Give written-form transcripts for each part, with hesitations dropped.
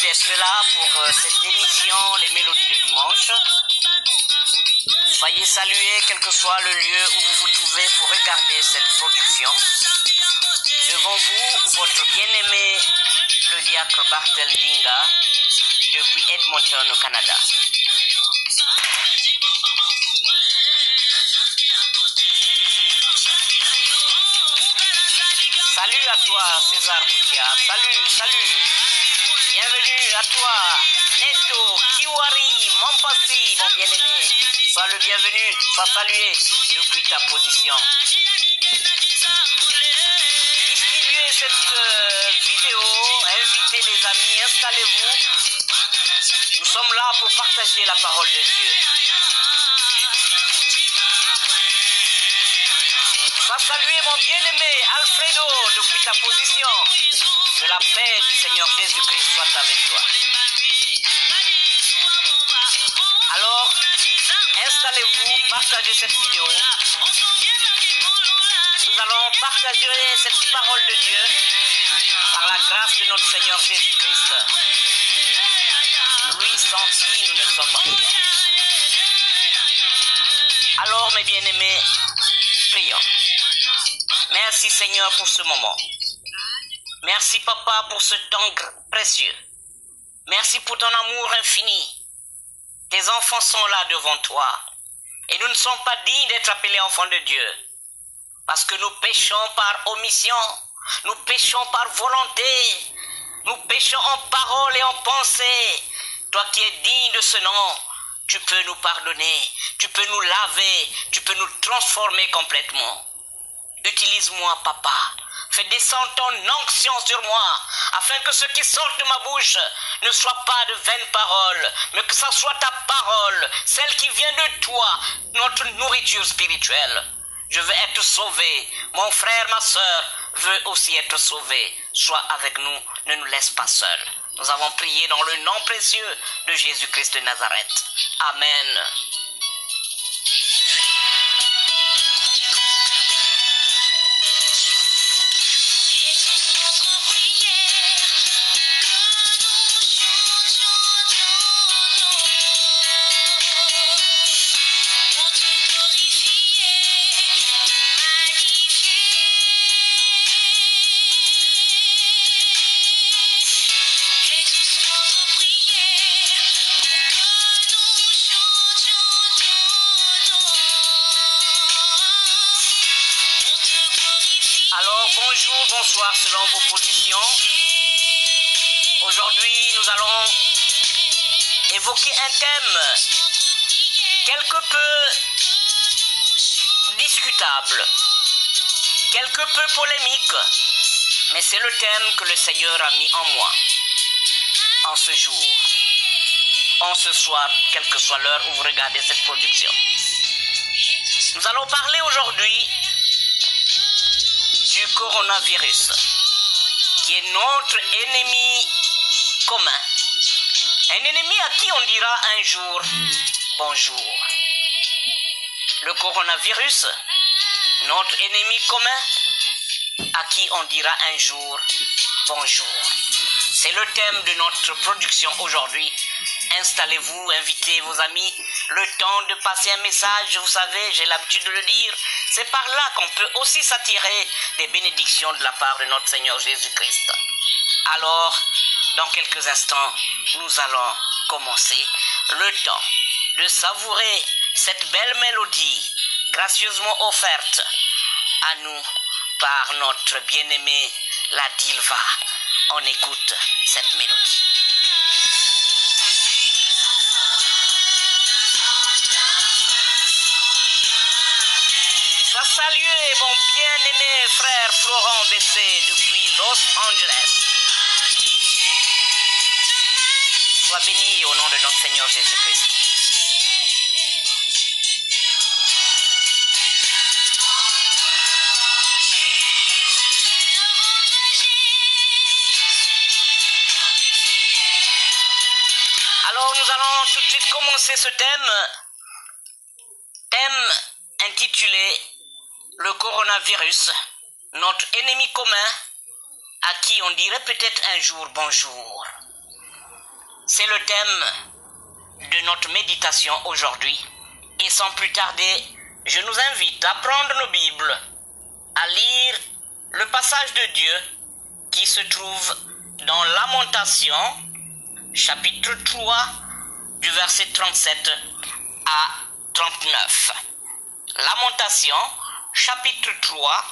d'être là pour cette émission Les Mélodies de Dimanche. Soyez salués quel que soit le lieu où vous vous trouvez pour regarder cette production. Devant vous, votre bien-aimé, le diacre Bartel Dinga, depuis Edmonton au Canada. Salut à toi, César Koutia. Salut. Bienvenue à toi, Neto, Kiwari, Mompassi, mon bien-aimé. Sois le bienvenu, sois salué depuis ta position. Distribuez cette vidéo, invitez des amis, installez-vous. Nous sommes là pour partager la parole de Dieu. Sois salué, mon bien-aimé Alfredo, depuis ta position. Que la paix du Seigneur Jésus-Christ soit avec toi. Alors, installez-vous, partagez cette vidéo. Nous allons partager cette parole de Dieu par la grâce de notre Seigneur Jésus-Christ. Lui sans qui nous ne sommes rien. Alors, mes bien-aimés, prions. Merci Seigneur pour ce moment. Merci Papa pour ce temps précieux. Merci pour ton amour infini. Tes enfants sont là devant toi. Et nous ne sommes pas dignes d'être appelés enfants de Dieu. Parce que nous péchons par omission. Nous péchons par volonté. Nous péchons en parole et en pensée. Toi qui es digne de ce nom, tu peux nous pardonner. Tu peux nous laver. Tu peux nous transformer complètement. Utilise-moi, Papa. Fais descendre ton onction sur moi, afin que ce qui sort de ma bouche ne soit pas de vaines paroles, mais que ça soit ta parole, celle qui vient de toi, notre nourriture spirituelle. Je veux être sauvé. Mon frère, ma soeur veut aussi être sauvé. Sois avec nous, ne nous laisse pas seuls. Nous avons prié dans le nom précieux de Jésus-Christ de Nazareth. Amen. Alors, bonjour, bonsoir selon vos positions. Aujourd'hui, nous allons évoquer un thème quelque peu discutable, quelque peu polémique, mais c'est le thème que le Seigneur a mis en moi en ce jour, en ce soir, quelle que soit l'heure où vous regardez cette production. Nous allons parler aujourd'hui du coronavirus, qui est notre ennemi commun. Un ennemi à qui on dira un jour bonjour. Le coronavirus, notre ennemi commun, à qui on dira un jour bonjour. C'est le thème de notre production aujourd'hui. Installez-vous, invitez vos amis. Le temps de passer un message, vous savez, j'ai l'habitude de le dire, c'est par là qu'on peut aussi s'attirer des bénédictions de la part de notre Seigneur Jésus-Christ. Alors, dans quelques instants, nous allons commencer le temps de savourer cette belle mélodie gracieusement offerte à nous par notre bien-aimé, la Dilva. On écoute cette mélodie. Sois salué, mon bien-aimé frère Florent Bessé depuis Los Angeles. Sois béni au nom de notre Seigneur Jésus-Christ. Alors nous allons tout de suite commencer ce thème intitulé le coronavirus, notre ennemi commun, à qui on dirait peut-être un jour bonjour. C'est le thème de notre méditation aujourd'hui. Et sans plus tarder, je nous invite à prendre nos Bibles, à lire le passage de Dieu qui se trouve dans Lamentation, chapitre 3, du verset 37 à 39. Lamentation, chapitre 3,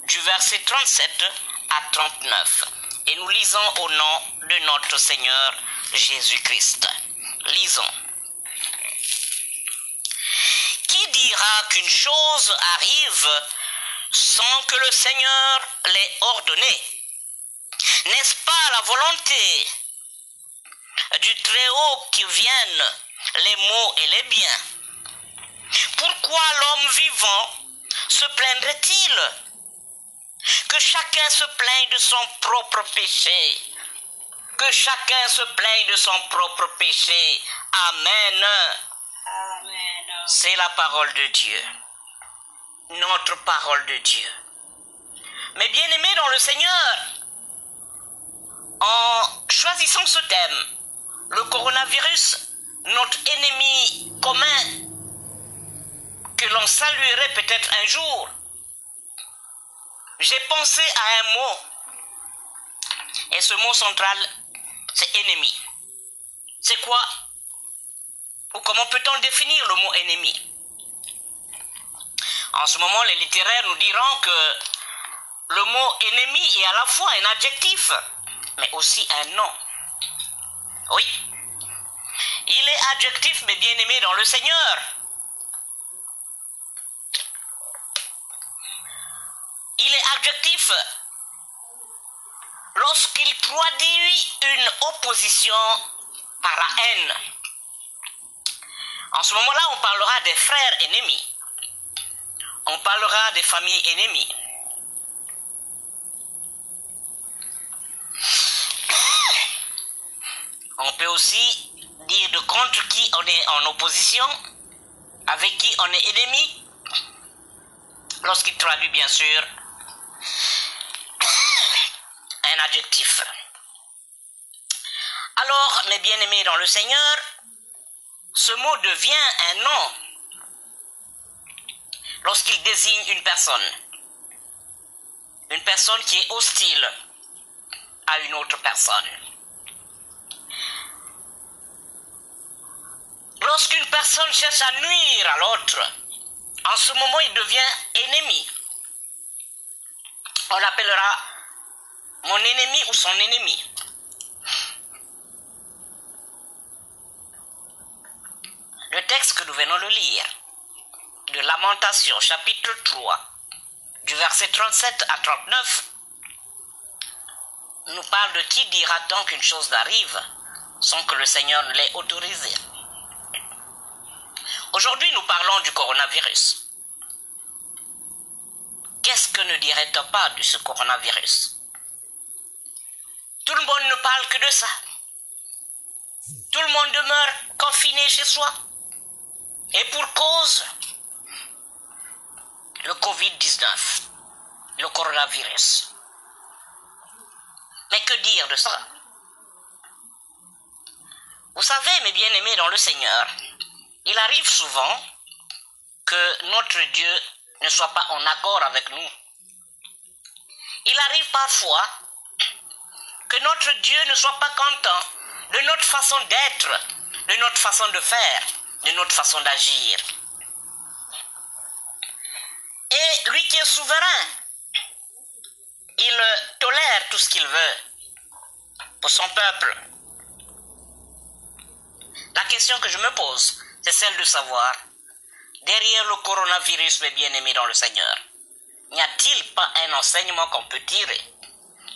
du verset 37 à 39. Et nous lisons au nom de notre Seigneur Jésus-Christ. Lisons. Qui dira qu'une chose arrive sans que le Seigneur l'ait ordonné? N'est-ce pas la volonté du Très-Haut qui viennent les maux et les biens? Pourquoi l'homme vivant se plaindrait-il? Que chacun se plaigne de son propre péché. Que chacun se plaigne de son propre péché. Amen. Amen. C'est la parole de Dieu. Notre parole de Dieu. Mais bien-aimés dans le Seigneur, en choisissant ce thème, le coronavirus, notre ennemi commun, que l'on saluerait peut-être un jour, j'ai pensé à un mot, et ce mot central, c'est ennemi. C'est quoi? Ou comment peut-on définir le mot ennemi? En ce moment, les littéraires nous diront que le mot ennemi est à la fois un adjectif, mais aussi un nom. Oui, il est adjectif, mais bien aimé dans le Seigneur. Il est adjectif lorsqu'il traduit une opposition par la haine. En ce moment-là, on parlera des frères ennemis. On parlera des familles ennemies. On peut aussi dire de contre qui on est en opposition, avec qui on est ennemi, lorsqu'il traduit bien sûr un adjectif. Alors, mes bien-aimés dans le Seigneur, ce mot devient un nom lorsqu'il désigne une personne qui est hostile à une autre personne. Lorsqu'une personne cherche à nuire à l'autre, en ce moment il devient ennemi. On l'appellera mon ennemi ou son ennemi. Le texte que nous venons de lire, de Lamentation, chapitre 3, du verset 37 à 39, nous parle de qui dira-t-on qu'une chose arrive sans que le Seigneur ne l'ait autorisé. Aujourd'hui, nous parlons du coronavirus. Qu'est-ce que ne dirait-on pas de ce coronavirus? Tout le monde ne parle que de ça. Tout le monde demeure confiné chez soi. Et pour cause, le Covid-19, le coronavirus. Mais que dire de ça? Vous savez, mes bien-aimés dans le Seigneur, il arrive souvent que notre Dieu ne soit pas en accord avec nous. Il arrive parfois que notre Dieu ne soit pas content de notre façon d'être, de notre façon de faire, de notre façon d'agir. Et lui qui est souverain, il tolère tout ce qu'il veut pour son peuple. La question que je me pose, c'est celle de savoir, derrière le coronavirus, mes bien-aimés dans le Seigneur, n'y a-t-il pas un enseignement qu'on peut tirer?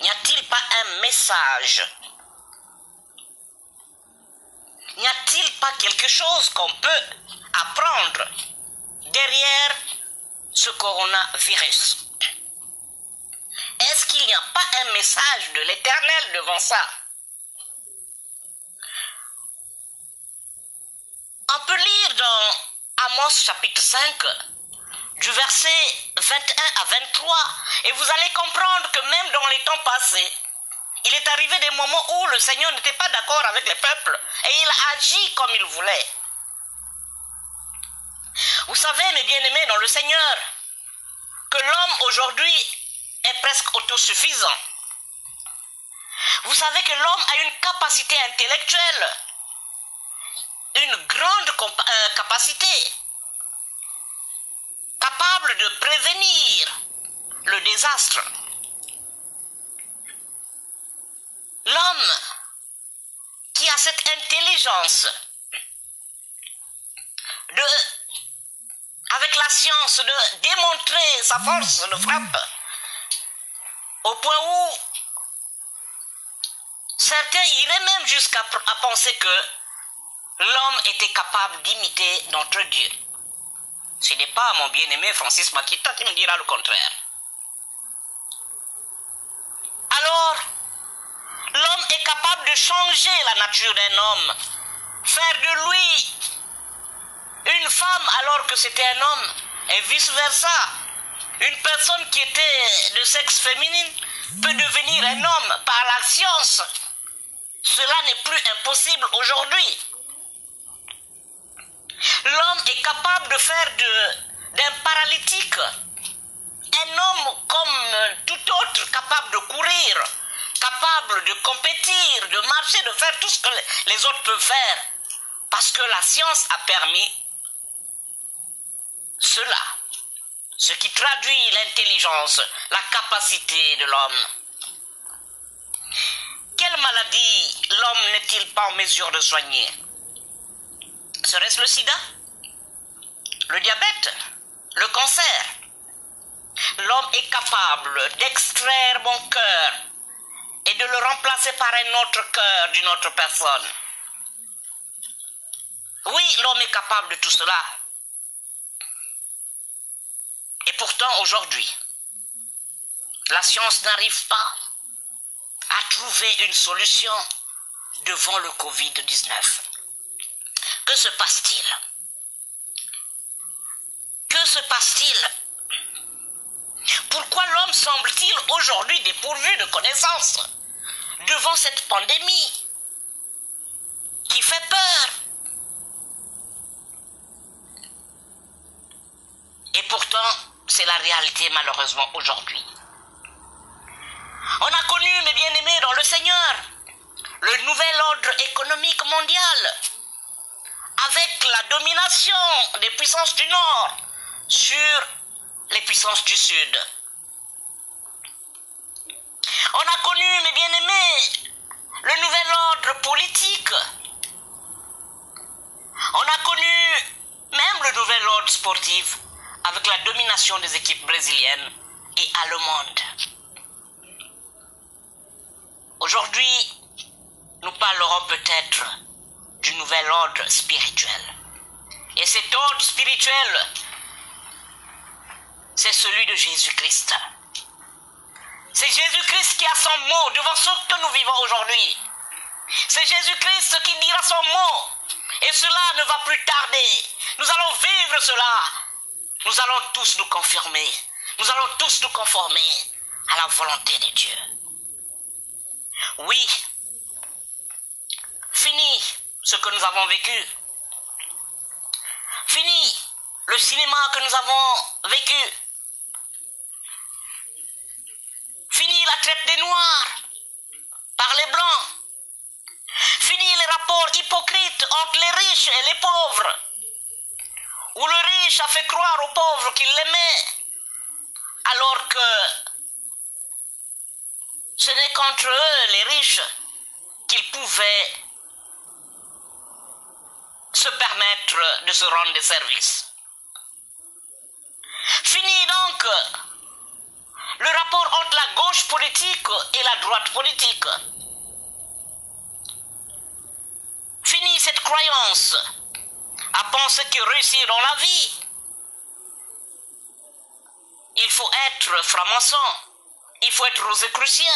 N'y a-t-il pas un message? N'y a-t-il pas quelque chose qu'on peut apprendre derrière ce coronavirus? Est-ce qu'il n'y a pas un message de l'Éternel devant ça? On peut lire dans Amos chapitre 5, du verset 21 à 23, et vous allez comprendre que même dans les temps passés, Il est arrivé des moments où le Seigneur n'était pas d'accord avec les peuples et il a agi comme il voulait. Vous savez, mes bien-aimés dans le Seigneur, que l'homme aujourd'hui est presque autosuffisant. Vous savez que l'homme a une capacité intellectuelle, une grande capacité, capable de prévenir le désastre. L'homme qui a cette intelligence avec la science de démontrer sa force de frappe, au point où certains iraient même jusqu'à penser que l'homme était capable d'imiter notre Dieu. Ce n'est pas mon bien-aimé Francis Makita qui me dira le contraire. Alors, l'homme est capable de changer la nature d'un homme, faire de lui une femme alors que c'était un homme, et vice-versa. Une personne qui était de sexe féminin peut devenir un homme par la science. Cela n'est plus impossible aujourd'hui. L'homme est capable de faire d'un paralytique un homme comme tout autre, capable de courir, capable de compétir, de marcher, de faire tout ce que les autres peuvent faire. Parce que la science a permis cela. Ce qui traduit l'intelligence, la capacité de l'homme. Quelle maladie l'homme n'est-il pas en mesure de soigner? Serait-ce le sida? Le diabète? Le cancer? L'homme est capable d'extraire mon cœur et de le remplacer par un autre cœur d'une autre personne. Oui, l'homme est capable de tout cela. Et pourtant, aujourd'hui, la science n'arrive pas à trouver une solution devant le Covid-19. Que se passe-t-il? Que se passe-t-il? Pourquoi l'homme semble-t-il aujourd'hui dépourvu de connaissances devant cette pandémie qui fait peur? Et pourtant, c'est la réalité malheureusement aujourd'hui. On a connu, mes bien-aimés dans le Seigneur, le nouvel ordre économique mondial, avec la domination des puissances du Nord sur les puissances du Sud. On a connu, mes bien-aimés, le nouvel ordre politique. On a connu même le nouvel ordre sportif avec la domination des équipes brésiliennes et allemandes. Aujourd'hui, nous parlerons peut-être du nouvel ordre spirituel. Et cet ordre spirituel, c'est celui de Jésus-Christ. C'est Jésus-Christ qui a son mot devant ce que nous vivons aujourd'hui. C'est Jésus-Christ qui dira son mot. Et cela ne va plus tarder. Nous allons vivre cela. Nous allons tous nous confirmer. Nous allons tous nous conformer à la volonté de Dieu. Oui, fini ce que nous avons vécu. Fini le cinéma que nous avons vécu. Fini la traite des Noirs par les Blancs. Fini les rapports hypocrites entre les riches et les pauvres, où le riche a fait croire aux pauvres qu'il l'aimait, alors que ce n'est qu'entre eux, les riches, qu'ils pouvaient se permettre de se rendre des services. Fini donc le rapport entre la gauche politique et la droite politique. Fini cette croyance à penser que réussir dans la vie, il faut être franc-maçon, il faut être rosicrucien.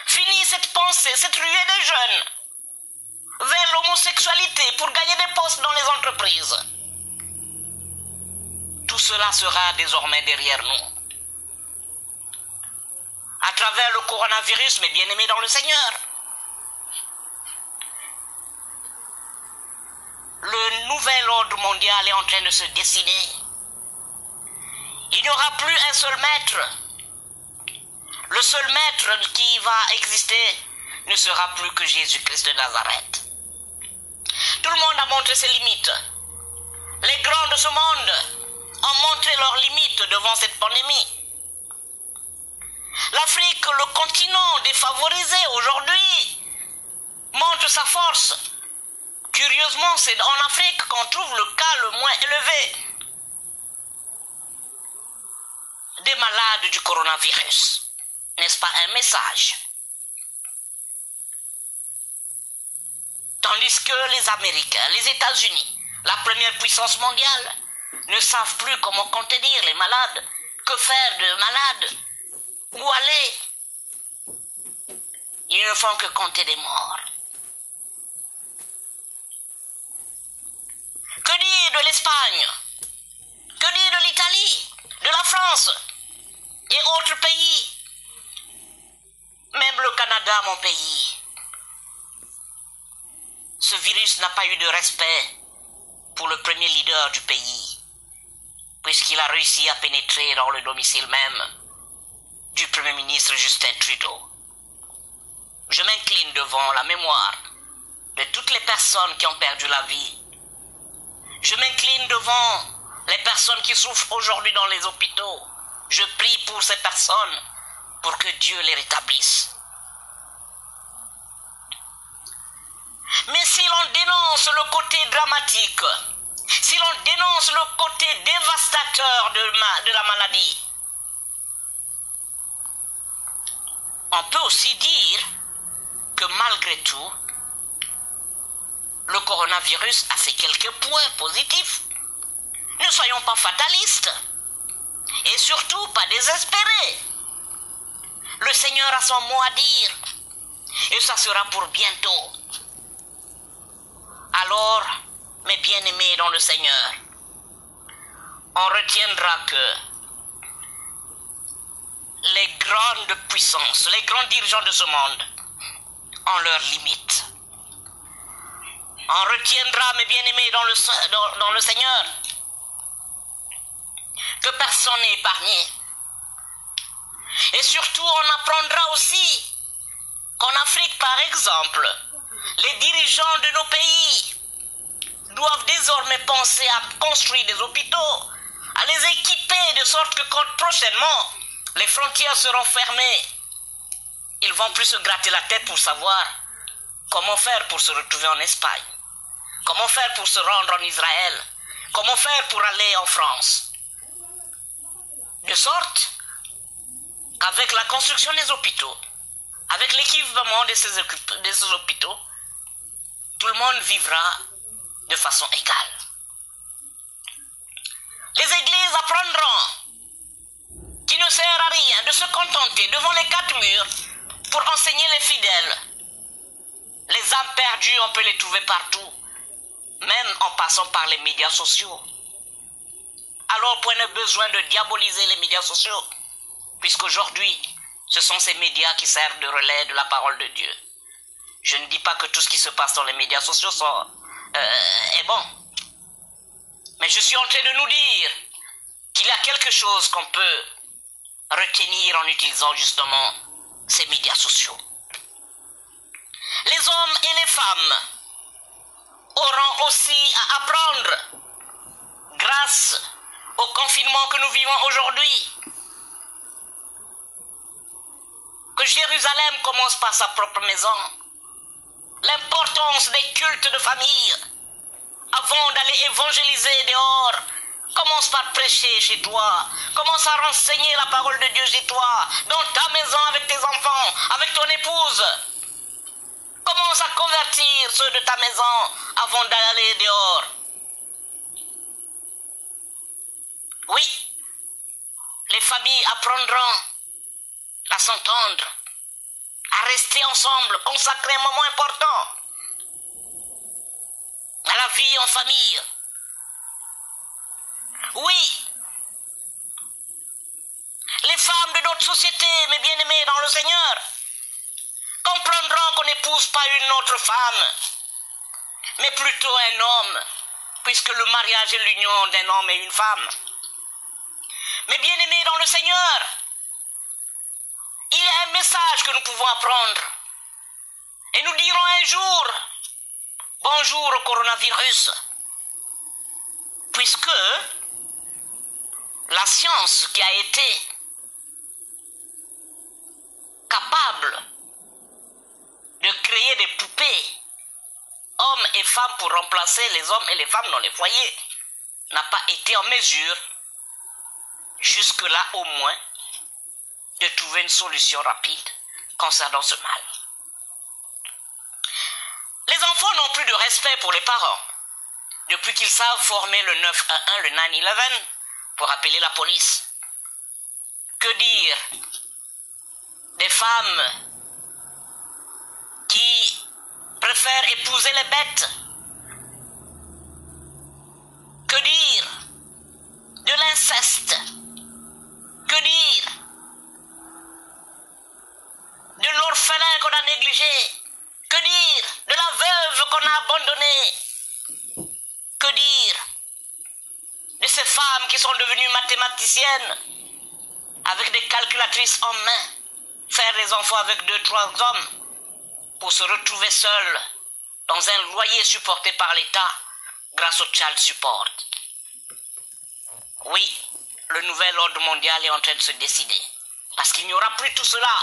Fini cette pensée, cette ruée des jeunes vers l'homosexualité pour gagner des postes dans les entreprises. Tout cela sera désormais derrière nous. à travers le coronavirus, mes bien-aimés dans le Seigneur. Le nouvel ordre mondial est en train de se dessiner. Il n'y aura plus un seul maître. Le seul maître qui va exister ne sera plus que Jésus-Christ de Nazareth. Tout le monde a montré ses limites. Les grands de ce monde ont montré leurs limites devant cette pandémie. L'Afrique, le continent défavorisé aujourd'hui, montre sa force. Curieusement, c'est en Afrique qu'on trouve le cas le moins élevé des malades du coronavirus. N'est-ce pas un message? Tandis que les Américains, les États-Unis, la première puissance mondiale, ne savent plus comment contenir les malades, que faire de malades, où aller. Ils ne font que compter des morts. Que dire de l'Espagne? Que dire de l'Italie, de la France et autres pays? Même le Canada, mon pays. Ce virus n'a pas eu de respect pour le premier leader du pays, puisqu'il a réussi à pénétrer dans le domicile même du Premier ministre Justin Trudeau. Je m'incline devant la mémoire de toutes les personnes qui ont perdu la vie. Je m'incline devant les personnes qui souffrent aujourd'hui dans les hôpitaux. Je prie pour ces personnes, pour que Dieu les rétablisse. Mais si l'on dénonce le côté dramatique, si l'on dénonce le côté dévastateur de la maladie, on peut aussi dire que malgré tout, le coronavirus a fait quelques points positifs. Ne soyons pas fatalistes et surtout pas désespérés. Le Seigneur a son mot à dire et ça sera pour bientôt. Alors, mes bien-aimés dans le Seigneur, on retiendra que les grandes puissances, les grands dirigeants de ce monde ont leurs limites. On retiendra, mes bien-aimés dans le Seigneur, que personne n'est épargné. Et surtout, on apprendra aussi qu'en Afrique, par exemple, les dirigeants de nos pays doivent désormais penser à construire des hôpitaux, à les équiper de sorte que quand prochainement les frontières seront fermées, ils vont plus se gratter la tête pour savoir comment faire pour se retrouver en Espagne, comment faire pour se rendre en Israël, comment faire pour aller en France. De sorte qu'avec la construction des hôpitaux, avec l'équipement de ces hôpitaux, tout le monde vivra de façon égale. Les églises apprendront qu'il ne sert à rien de se contenter devant les quatre murs pour enseigner les fidèles. Les âmes perdues, on peut les trouver partout, même en passant par les médias sociaux. Alors, point de besoin de diaboliser les médias sociaux, puisqu'aujourd'hui, ce sont ces médias qui servent de relais de la parole de Dieu. Je ne dis pas que tout ce qui se passe dans les médias sociaux est bon. Mais je suis en train de nous dire qu'il y a quelque chose qu'on peut retenir en utilisant justement ces médias sociaux. Les hommes et les femmes auront aussi à apprendre, grâce au confinement que nous vivons aujourd'hui, que Jérusalem commence par sa propre maison. L'importance des cultes de famille, avant d'aller évangéliser dehors, commence par prêcher chez toi. Commence à renseigner la parole de Dieu chez toi, dans ta maison avec tes enfants, avec ton épouse. Commence à convertir ceux de ta maison avant d'aller dehors. Oui, les familles apprendront à s'entendre, à rester ensemble, consacrer un moment important à la vie en famille. Oui, les les femmes de notre société, mes bien-aimés dans le Seigneur, comprendront qu'on n'épouse pas une autre femme, mais plutôt un homme, puisque le mariage est l'union d'un homme et une femme. Mes bien-aimés dans le Seigneur, il y a un message que nous pouvons apprendre. Et nous dirons un jour, bonjour au coronavirus, puisque la science qui a été capable de créer des poupées, hommes et femmes pour remplacer les hommes et les femmes dans les foyers, n'a pas été en mesure, jusque-là au moins, de trouver une solution rapide concernant ce mal. Les enfants n'ont plus de respect pour les parents, depuis qu'ils savent former le 911, le 911, pour appeler la police. Que dire des femmes qui préfèrent épouser les bêtes? Que dire de l'inceste? Que dire de l'orphelin qu'on a négligé? Que dire de la veuve qu'on a abandonnée? Que dire de ces femmes qui sont devenues mathématiciennes avec des calculatrices en main, faire des enfants avec 2-3 hommes pour se retrouver seules dans un loyer supporté par l'État grâce au child support? Oui, le nouvel ordre mondial est en train de se décider. Parce qu'il n'y aura plus tout cela.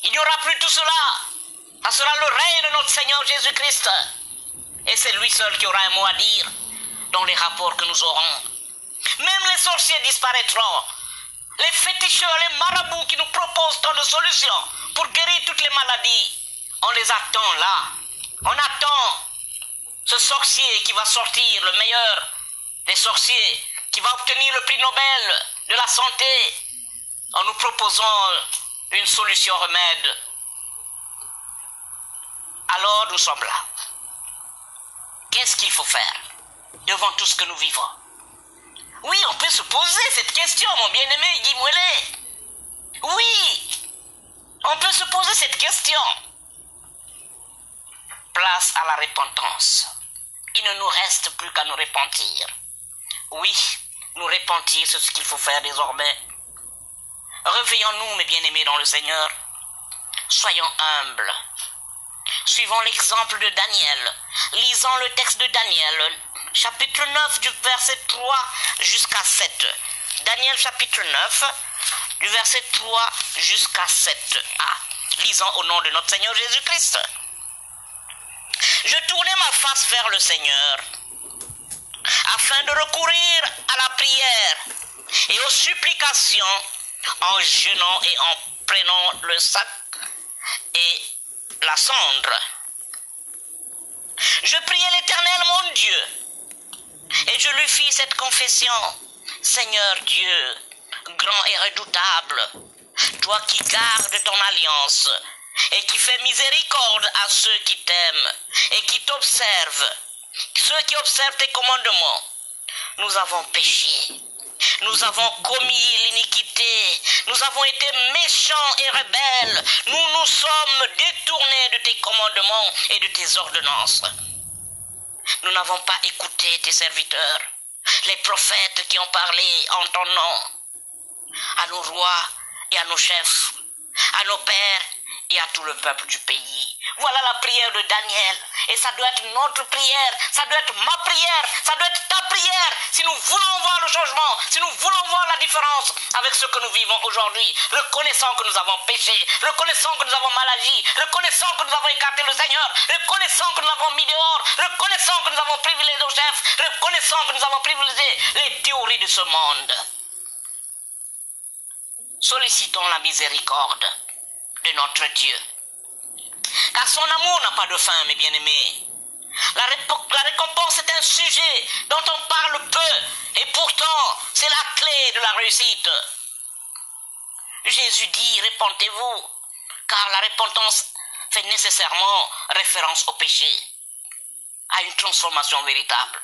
Il n'y aura plus tout cela. Ça sera le règne de notre Seigneur Jésus-Christ. Et c'est lui seul qui aura un mot à dire dans les rapports que nous aurons. Même les sorciers disparaîtront. Les féticheurs, les marabouts qui nous proposent tant de solutions pour guérir toutes les maladies, on les attend là. On attend ce sorcier qui va sortir, le meilleur des sorciers, qui va obtenir le prix Nobel de la santé, en nous proposant une solution remède. Alors nous sommes là. Qu'est-ce qu'il faut faire devant tout ce que nous vivons? Oui, on peut se poser cette question, mon bien-aimé Guy Mouelet. Oui, on peut se poser cette question. Place à la repentance. Il ne nous reste plus qu'à nous repentir. Oui, nous repentir, c'est ce qu'il faut faire désormais. Réveillons-nous, mes bien-aimés dans le Seigneur. Soyons humbles. Suivons l'exemple de Daniel. Lisons le texte de Daniel, chapitre 9, du verset 3 jusqu'à 7. Daniel, chapitre 9, du verset 3 jusqu'à 7a. Lisons au nom de notre Seigneur Jésus-Christ. Je tournai ma face vers le Seigneur, afin de recourir à la prière et aux supplications, en jeûnant et en prenant le sac et la cendre. Je priai l'Éternel mon Dieu, et je lui fis cette confession: Seigneur Dieu, grand et redoutable, toi qui gardes ton alliance, et qui fais miséricorde à ceux qui t'aiment, et qui t'observent, ceux qui observent tes commandements, nous avons péché. Nous avons commis l'iniquité, nous avons été méchants et rebelles, nous nous sommes détournés de tes commandements et de tes ordonnances. Nous n'avons pas écouté tes serviteurs, les prophètes qui ont parlé en ton nom, à nos rois et à nos chefs, à nos pères et à tout le peuple du pays. Voilà la prière de Daniel. Et ça doit être notre prière, ça doit être ma prière, ça doit être ta prière. Si nous voulons voir le changement, si nous voulons voir la différence avec ce que nous vivons aujourd'hui, reconnaissant que nous avons péché, reconnaissant que nous avons mal agi, reconnaissant que nous avons écarté le Seigneur, reconnaissant que nous avons mis dehors, reconnaissant que nous avons privilégié nos chefs, reconnaissant que nous avons privilégié les théories de ce monde. Sollicitons la miséricorde de notre Dieu. Car son amour n'a pas de fin, mes bien-aimés. La récompense est un sujet dont on parle peu, et pourtant, c'est la clé de la réussite. Jésus dit: repentez-vous, car la repentance fait nécessairement référence au péché, à une transformation véritable.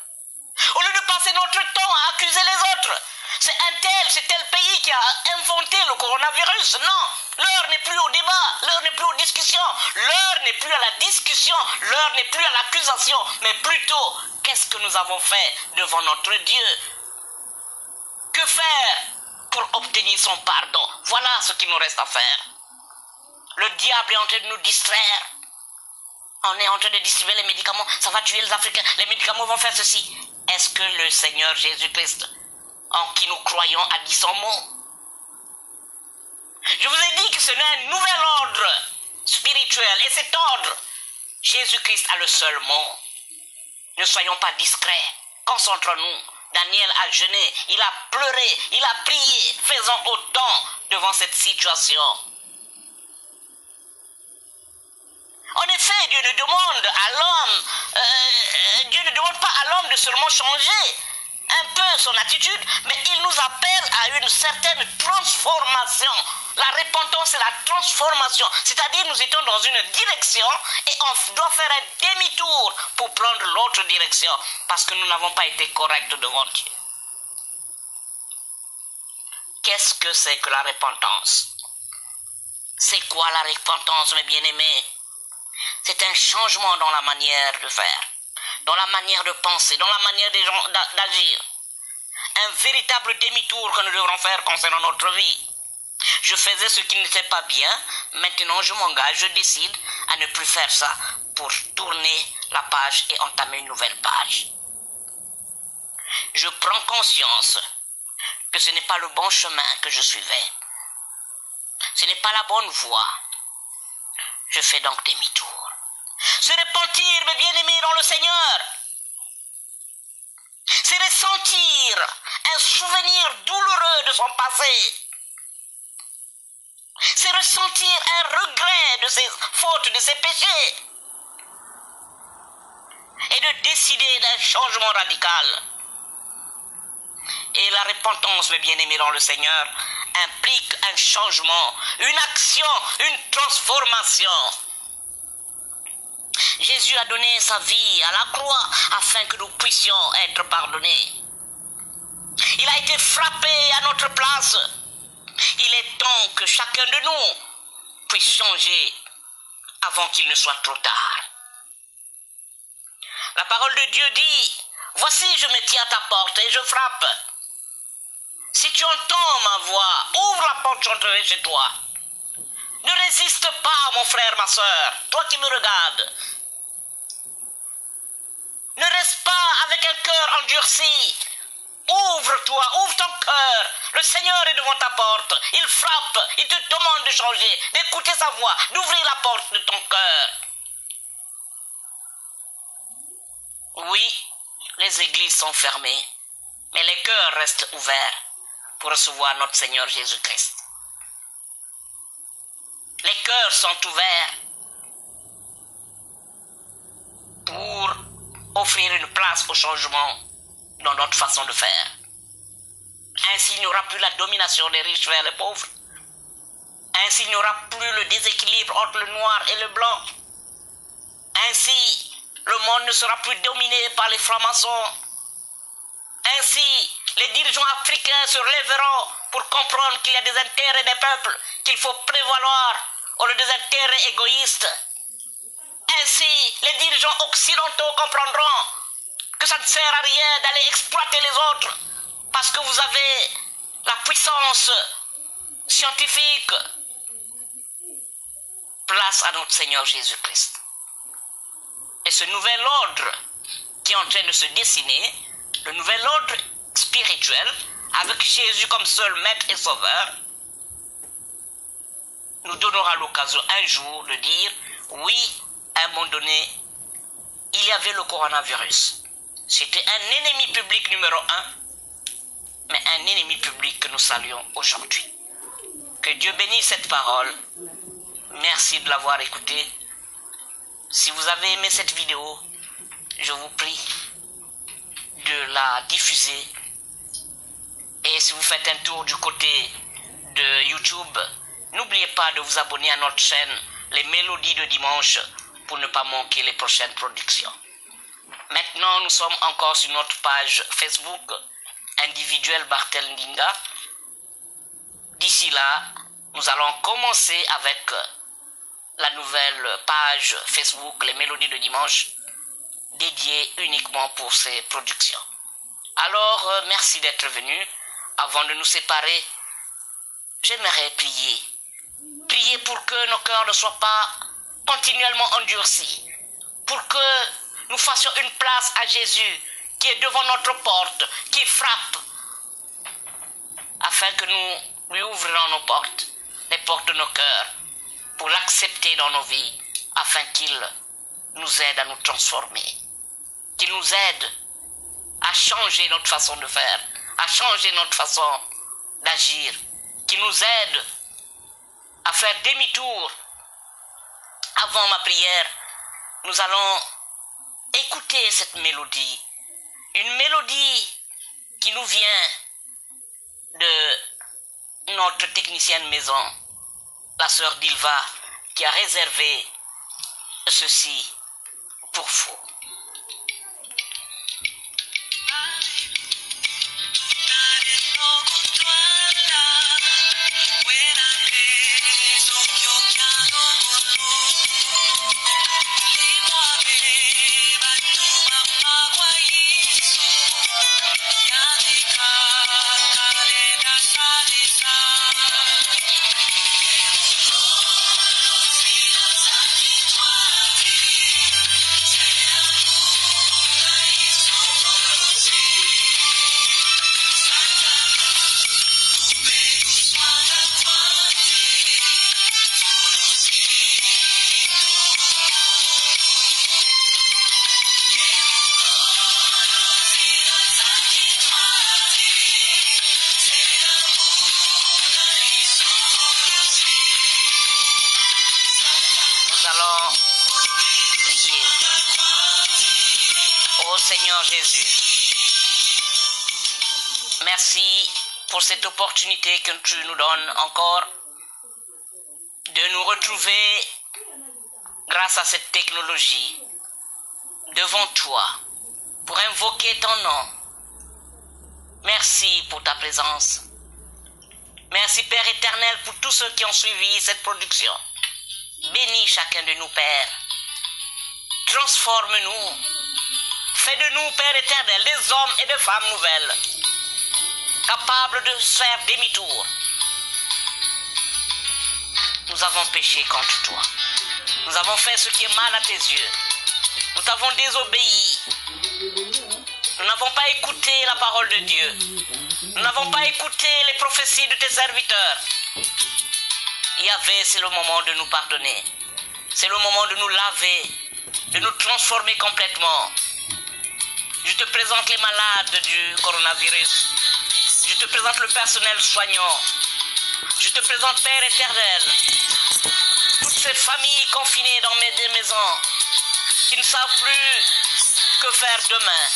Au lieu de passer notre temps à accuser les autres, c'est tel pays qui a inventé le coronavirus. Non, l'heure n'est plus au débat, l'heure n'est plus aux discussions, l'heure n'est plus à la discussion, l'heure n'est plus à l'accusation, mais plutôt, qu'est-ce que nous avons fait devant notre Dieu? Que faire pour obtenir son pardon? Voilà ce qu'il nous reste à faire. Le diable est en train de nous distraire. On est en train de distribuer les médicaments, ça va tuer les Africains, les médicaments vont faire ceci. Est-ce que le Seigneur Jésus-Christ, en qui nous croyons, a dit son mot? Je vous ai dit que ce n'est un nouvel ordre spirituel, et cet ordre, Jésus-Christ a le seul mot. Ne soyons pas discrets, concentrons-nous. Daniel a jeûné, il a pleuré, il a prié, faisons autant devant cette situation. En effet, Dieu ne demande à l'homme, Dieu ne demande pas à l'homme de seulement changer un peu son attitude, mais il nous appelle à une certaine transformation. La repentance, c'est la transformation. C'est-à-dire, nous étions dans une direction et on doit faire un demi-tour pour prendre l'autre direction parce que nous n'avons pas été corrects devant Dieu. Qu'est-ce que c'est que la repentance? C'est quoi la repentance, mes bien-aimés? C'est un changement dans la manière de faire, dans la manière de penser, dans la manière des gens d'agir. Un véritable demi-tour que nous devrons faire concernant notre vie. Je faisais ce qui n'était pas bien, maintenant je m'engage, je décide à ne plus faire ça pour tourner la page et entamer une nouvelle page. Je prends conscience que ce n'est pas le bon chemin que je suivais. Ce n'est pas la bonne voie. Je fais donc demi-tour. Se repentir, mes bien-aimés dans le Seigneur, c'est ressentir un souvenir douloureux de son passé. C'est ressentir un regret de ses fautes, de ses péchés. Et de décider d'un changement radical. Et la repentance, mes bien-aimés dans le Seigneur, implique un changement, une action, une transformation. Jésus a donné sa vie à la croix afin que nous puissions être pardonnés. Il a été frappé à notre place. Il est temps que chacun de nous puisse changer avant qu'il ne soit trop tard. La parole de Dieu dit, « Voici, je me tiens à ta porte et je frappe. Si tu entends ma voix, ouvre la porte, j'entrerai chez toi. Ne résiste pas, mon frère, ma soeur, toi qui me regardes. Ne reste pas avec un cœur endurci. Ouvre-toi, ouvre ton cœur. Le Seigneur est devant ta porte. Il frappe, il te demande de changer, d'écouter sa voix, d'ouvrir la porte de ton cœur. » Oui, les églises sont fermées, mais les cœurs restent ouverts pour recevoir notre Seigneur Jésus-Christ. Les cœurs sont ouverts pour offrir une place au changement dans notre façon de faire. Ainsi, il n'y aura plus la domination des riches vers les pauvres. Ainsi, il n'y aura plus le déséquilibre entre le noir et le blanc. Ainsi, le monde ne sera plus dominé par les francs-maçons. Ainsi, les dirigeants africains se relèveront pour comprendre qu'il y a des intérêts des peuples qu'il faut prévaloir au lieu des intérêts égoïstes. Ainsi, les dirigeants occidentaux comprendront que ça ne sert à rien d'aller exploiter les autres parce que vous avez la puissance scientifique. Place à notre Seigneur Jésus-Christ. Et ce nouvel ordre qui est en train de se dessiner, le nouvel ordre spirituel, avec Jésus comme seul maître et sauveur, nous donnera l'occasion un jour de dire, oui, à un moment donné, il y avait le coronavirus. C'était un ennemi public numéro 1, mais un ennemi public que nous saluons aujourd'hui. Que Dieu bénisse cette parole. Merci de l'avoir écoutée. Si vous avez aimé cette vidéo, je vous prie de la diffuser. Et si vous faites un tour du côté de YouTube, n'oubliez pas de vous abonner à notre chaîne Les Mélodies de Dimanche pour ne pas manquer les prochaines productions. Maintenant, nous sommes encore sur notre page Facebook individuelle Bartel Ndinga. D'ici là, nous allons commencer avec la nouvelle page Facebook Les Mélodies de Dimanche, dédiée uniquement pour ces productions. Alors, merci d'être venu. Avant de nous séparer, j'aimerais prier. Prier pour que nos cœurs ne soient pas continuellement endurcis. Pour que nous fassions une place à Jésus qui est devant notre porte, qui frappe, afin que nous lui ouvrions nos portes, les portes de nos cœurs, pour l'accepter dans nos vies, afin qu'il nous aide à nous transformer, qu'il nous aide à changer notre façon de faire, à changer notre façon d'agir, qu'il nous aide à faire demi-tour. Avant ma prière, nous allons écouter cette mélodie, une mélodie qui nous vient de notre technicienne maison, la sœur Dilva, qui a réservé ceci pour vous. Seigneur Jésus, merci pour cette opportunité que tu nous donnes encore de nous retrouver grâce à cette technologie devant toi pour invoquer ton nom. Merci pour ta présence. Merci Père éternel pour tous ceux qui ont suivi cette production. Bénis chacun de nous, Père. Transforme-nous. Fais de nous, Père éternel, des hommes et des femmes nouvelles, capables de faire demi-tour. Nous avons péché contre toi. Nous avons fait ce qui est mal à tes yeux. Nous t'avons désobéi. Nous n'avons pas écouté la parole de Dieu. Nous n'avons pas écouté les prophéties de tes serviteurs. Yahvé, c'est le moment de nous pardonner. C'est le moment de nous laver, de nous transformer complètement. Je te présente les malades du coronavirus. Je te présente le personnel soignant. Je te présente, Père éternel, toutes ces familles confinées dans des maisons qui ne savent plus que faire demain.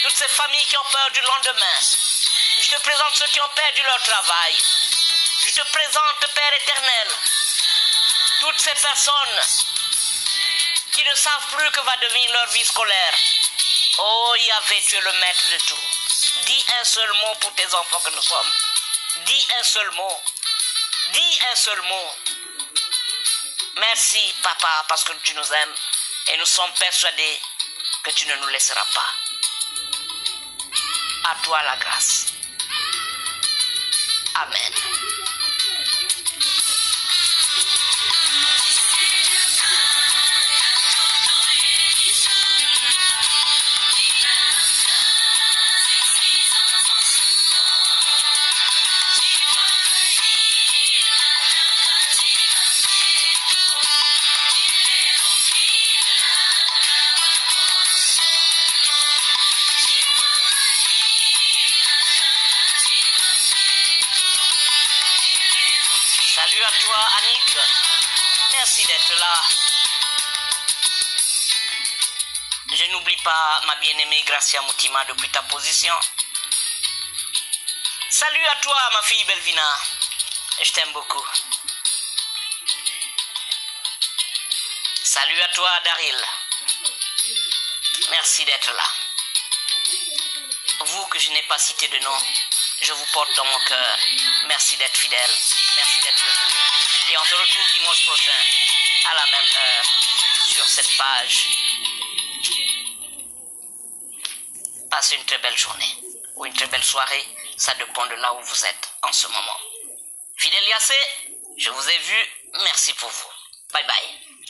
Toutes ces familles qui ont peur du lendemain. Je te présente ceux qui ont perdu leur travail. Je te présente, Père éternel, toutes ces personnes qui ne savent plus que va devenir leur vie scolaire. Oh Yahvé, tu es le maître de tout. Dis un seul mot pour tes enfants que nous sommes. Dis un seul mot. Dis un seul mot. Merci, Papa, parce que tu nous aimes et nous sommes persuadés que tu ne nous laisseras pas. À toi la grâce. Amen. Salut à toi, Annick. Merci d'être là. Je n'oublie pas ma bien-aimée Gracia Moutima depuis ta position. Salut à toi, ma fille Belvina. Je t'aime beaucoup. Salut à toi, Daryl. Merci d'être là. Vous que je n'ai pas cité de nom, je vous porte dans mon cœur. Merci d'être fidèle. Merci d'être venu. Et on se retrouve dimanche prochain à la même heure sur cette page. Passez une très belle journée ou une très belle soirée. Ça dépend de là où vous êtes en ce moment. Fidèle Yassé, je vous ai vu. Merci pour vous. Bye bye.